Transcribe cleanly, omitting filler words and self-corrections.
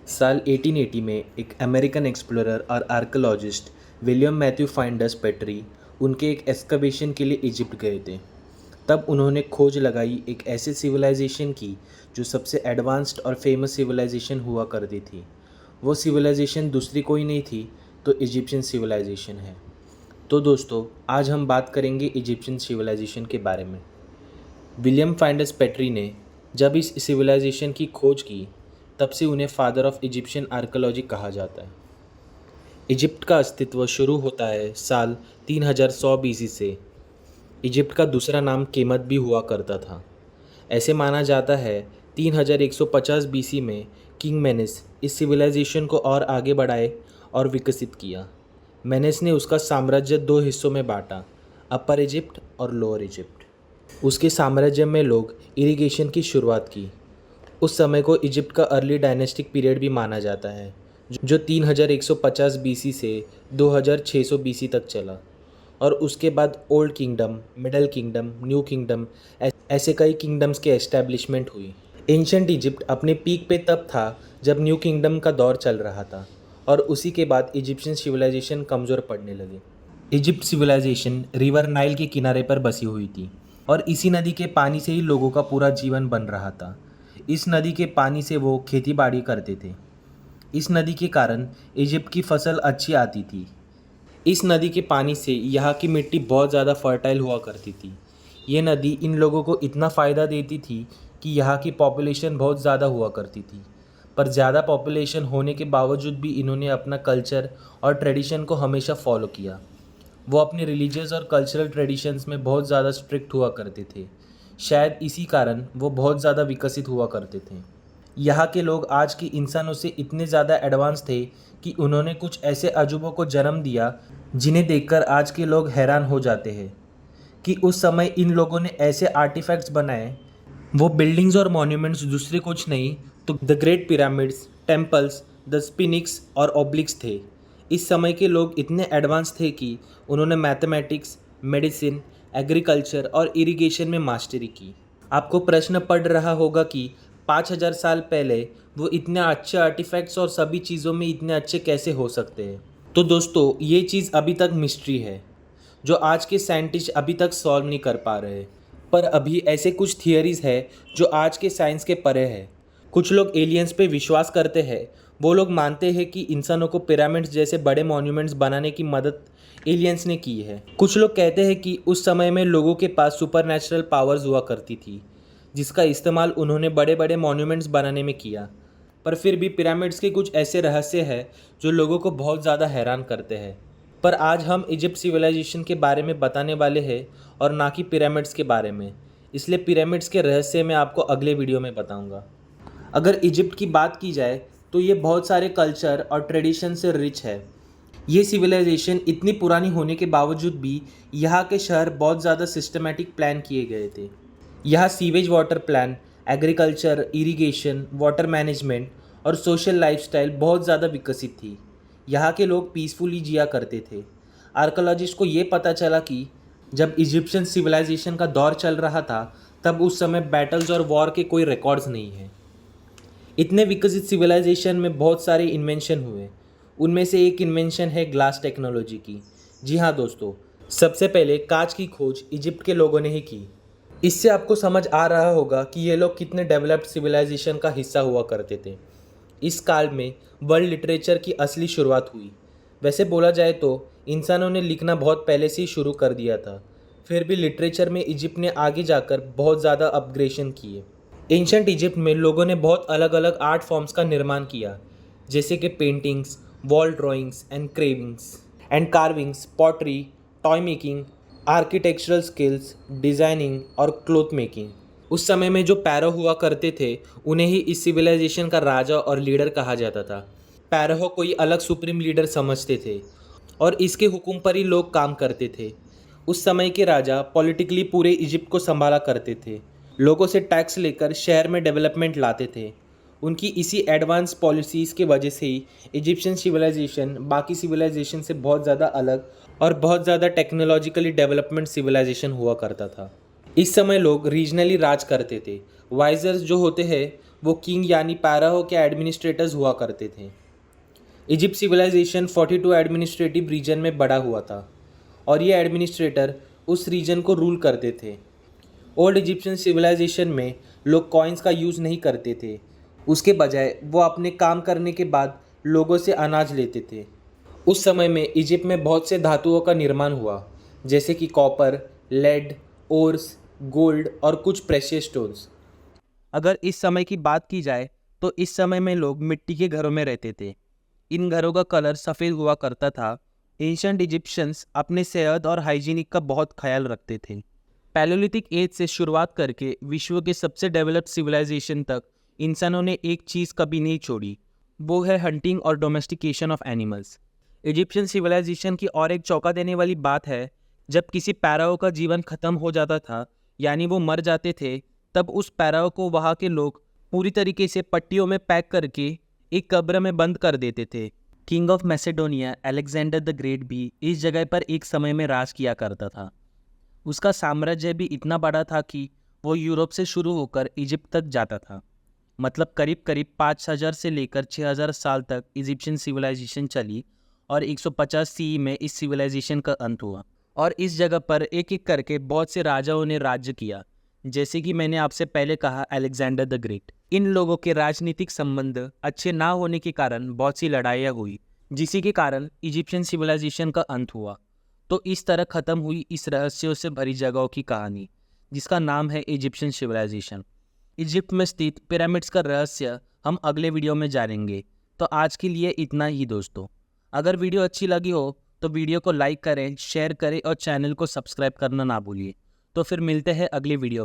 साल 1880 में एक अमेरिकन एक्सप्लोरर और archaeologist William Matthew finders petri उनके एक एक्सकवेशन के लिए इजिप्ट गए थे। तब उन्होंने खोज लगाई एक ऐसे सिविलाइजेशन की जो सबसे एडवांस्ड और फेमस सिविलाइजेशन हुआ करती थी। वो सिविलाइजेशन दूसरी कोई नहीं थी तो इजिप्शियन सिविलाइजेशन है। तो दोस्तों, आज हम बात करेंगे इजिप्शियन सिविलाइजेशन के बारे में। विलियम फाइंडर्स पेट्री ने जब इस सिविलाइजेशन की खोज की तब से उन्हें फादर ऑफ इजिप्शियन आर्कियोलॉजी कहा जाता है। इजिप्ट का अस्तित्व शुरू होता है साल 3100 बीसी से। इजिप्ट का दूसरा नाम केमत भी हुआ करता था। ऐसे माना जाता है 3150 बीसी में किंग मेनेस इस सिविलाइजेशन को और आगे बढ़ाए और विकसित किया। मेनेस ने उसका साम्राज्य दो हिस्सों में बांटा, अपर इजिप्ट और लोअर इजिप्ट। उसके साम्राज्य में लोग इरिगेशन की शुरुआत की। उस समय को इजिप्ट का अर्ली डायनेस्टिक पीरियड भी माना जाता है, जो 3150 बीसी से 2600 बीसी तक चला। और उसके बाद old kingdom, middle kingdom, new kingdom, ऐसे कई किंगडम्स के एस्टैब्लिशमेंट हुई। एंशंट इजिप्ट अपने पीक पे तब था जब न्यू किंगडम का दौर चल रहा था, और उसी के बाद इजिप्शियन सिविलाइजेशन कमज़ोर पड़ने लगे। इजिप्ट सिविलाइजेशन रिवर नाइल के किनारे पर बसी हुई थी, और इसी नदी के पानी से ही लोगों का पूरा जीवन बन रहा था। इस नदी के पानी से वो खेती बाड़ी करते थे। इस नदी के कारण इजिप्ट की फसल अच्छी आती थी। इस नदी के पानी से यहाँ की मिट्टी बहुत ज़्यादा फर्टाइल हुआ करती थी। ये नदी इन लोगों को इतना फ़ायदा देती थी कि यहाँ की पॉपुलेशन बहुत ज़्यादा हुआ करती थी। पर ज़्यादा पॉपुलेशन होने के बावजूद भी इन्होंने अपना कल्चर और ट्रेडिशन को हमेशा फॉलो किया। वो अपने रिलीजियस और कल्चरल ट्रेडिशंस में बहुत ज़्यादा स्ट्रिक्ट हुआ करते थे। शायद इसी कारण वो बहुत ज़्यादा विकसित हुआ करते थे। यहाँ के लोग आज के इंसानों से इतने ज़्यादा एडवांस थे कि उन्होंने कुछ ऐसे अजूबों को जन्म दिया जिन्हें देखकर आज के लोग हैरान हो जाते हैं कि उस समय इन लोगों ने ऐसे आर्टिफैक्ट्स बनाए। वो बिल्डिंग्स और मॉन्यूमेंट्स दूसरे कुछ नहीं तो the great pyramids, temples, the sphinx और ओब्लिक्स थे। इस समय के लोग इतने एडवांस थे कि उन्होंने मैथमेटिक्स, मेडिसिन, एग्रीकल्चर और इरिगेशन में मास्टरी की। आपको प्रश्न पड़ रहा होगा कि 5000 साल पहले वो इतने अच्छे आर्टिफैक्ट्स और सभी चीज़ों में इतने अच्छे कैसे हो सकते हैं। तो दोस्तों, ये चीज़ अभी तक मिस्ट्री है जो आज के साइंटिस्ट अभी तक सॉल्व नहीं कर पा रहे। पर अभी ऐसे कुछ थियरीज़ है जो आज के साइंस के परे है। कुछ लोग एलियंस पे विश्वास करते हैं। वो लोग मानते हैं कि इंसानों को पिरामिड्स जैसे बड़े मॉन्यूमेंट्स बनाने की मदद एलियंस ने की है। कुछ लोग कहते हैं कि उस समय में लोगों के पास सुपरनैचुरल पावर्स हुआ करती थी, जिसका इस्तेमाल उन्होंने बड़े बड़े मॉन्यूमेंट्स बनाने में किया। पर फिर भी पिरामिड्स के कुछ ऐसे रहस्य हैं जो लोगों को बहुत ज़्यादा हैरान करते हैं। पर आज हम इजिप्ट सिविलाइजेशन के बारे में बताने वाले हैं और ना कि पिरामिड्स के बारे में। इसलिए पिरामिड्स के रहस्य मैं आपको अगले वीडियो में बताऊंगा। अगर इजिप्ट की बात की जाए तो ये बहुत सारे कल्चर और ट्रेडिशन से रिच है। ये सिविलाइजेशन इतनी पुरानी होने के बावजूद भी यहाँ के शहर बहुत ज़्यादा सिस्टमेटिक प्लान किए गए थे। यहाँ sewage water plan, agriculture, irrigation, water management और सोशल लाइफस्टाइल बहुत ज़्यादा विकसित थी। यहाँ के लोग पीसफुली जिया करते थे। आर्कोलॉजिस्ट को ये पता चला कि जब इजिप्शियन सिविलाइजेशन का दौर चल रहा था तब उस समय बैटल्स और वॉर के कोई रिकॉर्ड्स नहीं हैं। इतने विकसित सिविलाइजेशन में बहुत सारे इन्वेंशन हुए। उनमें से एक इन्वेंशन है ग्लास टेक्नोलॉजी की। जी हाँ दोस्तों, सबसे पहले कांच की खोज इजिप्ट के लोगों ने ही की। इससे आपको समझ आ रहा होगा कि ये लोग कितने डेवलप्ड सिविलाइजेशन का हिस्सा हुआ करते थे। इस काल में वर्ल्ड लिटरेचर की असली शुरुआत हुई। वैसे बोला जाए तो इंसानों ने लिखना बहुत पहले से ही शुरू कर दिया था, फिर भी लिटरेचर में इजिप्ट ने आगे जाकर बहुत ज़्यादा अपग्रेडेशन किए। एंशंट इजिप्ट में लोगों ने बहुत अलग अलग आर्ट फॉर्म्स का निर्माण किया, जैसे कि paintings, wall drawings and carvings, pottery, toy making, architectural skills, designing और क्लॉथ मेकिंग। उस समय में जो पैरो हुआ करते थे उन्हें ही इस सिविलाइजेशन का राजा और लीडर कहा जाता था। पैरो कोई अलग सुप्रीम लीडर समझते थे और इसके हुक्म पर ही लोग काम करते थे। उस समय के राजा पॉलिटिकली पूरे इजिप्ट को संभाला करते थे। लोगों से टैक्स लेकर शहर में डेवलपमेंट लाते थे। उनकी इसी एडवांस पॉलिसीज़ के वजह से ही इजिप्शियन सिविलाइजेशन बाकी सिविलाइजेशन से बहुत ज़्यादा अलग और बहुत ज़्यादा टेक्नोलॉजिकली डेवलपमेंट सिविलाइजेशन हुआ करता था। इस समय लोग रीजनली राज करते थे। वाइजर्स जो होते हैं वो किंग यानी पैराहो के एडमिनिस्ट्रेटर्स हुआ करते थे। इजिप्ट सिविलाइजेशन 42 एडमिनिस्ट्रेटिव रीजन में बड़ा हुआ था और ये एडमिनिस्ट्रेटर उस रीजन को रूल करते थे। ओल्ड इजिप्शियन सिविलाइजेशन में लोग कॉइन्स का यूज़ नहीं करते थे, उसके बजाय वो अपने काम करने के बाद लोगों से अनाज लेते थे। उस समय में इजिप्ट में बहुत से धातुओं का निर्माण हुआ, जैसे कि कॉपर, लेड, ओर्स, गोल्ड और कुछ प्रेशियस स्टोन्स। अगर इस समय की बात की जाए तो इस समय में लोग मिट्टी के घरों में रहते थे। इन घरों का कलर सफ़ेद हुआ करता था। एंशंट इजिप्शियंस अपने सेहत और हाइजीनिक का बहुत ख्याल रखते थे। पैलोलिथिक एज से शुरुआत करके विश्व के सबसे डेवलप्ड सिविलाइजेशन तक इंसानों ने एक चीज़ कभी नहीं छोड़ी, वो है हंटिंग और domestication of animals. Egyptian civilization की और एक चौंका देने वाली बात है, जब किसी पैराओ का जीवन खत्म हो जाता था यानी वो मर जाते थे, तब उस पैराओ को वहाँ के लोग पूरी तरीके से पट्टियों में पैक करके एक कब्र में बंद कर देते थे। King of Macedonia Alexander the great भी इस जगह पर एक समय में राज किया करता था। उसका साम्राज्य भी इतना बड़ा था कि वो यूरोप से शुरू होकर इजिप्ट तक जाता था। मतलब करीब करीब 5000 से लेकर 6000 साल तक इजिप्शियन सिविलाइजेशन चली और 150 सीई में इस सिविलाइजेशन का अंत हुआ। और इस जगह पर एक एक करके बहुत से राजाओं ने राज्य किया, जैसे कि मैंने आपसे पहले कहा अलेक्जेंडर द ग्रेट। इन लोगों के राजनीतिक संबंध अच्छे ना होने के कारण बहुत सी लड़ाइयाँ हुई, जिसी के कारण इजिप्शियन सिविलाइजेशन का अंत हुआ। तो इस तरह ख़त्म हुई इस रहस्यों से भरी जगहों की कहानी, जिसका नाम है इजिप्शियन सिविलाइजेशन। इजिप्ट में स्थित पिरामिड्स का रहस्य हम अगले वीडियो में जानेंगे। तो आज के लिए इतना ही दोस्तों। अगर वीडियो अच्छी लगी हो तो वीडियो को लाइक करें, शेयर करें और चैनल को सब्सक्राइब करना ना भूलिए। तो फिर मिलते हैं अगले वीडियो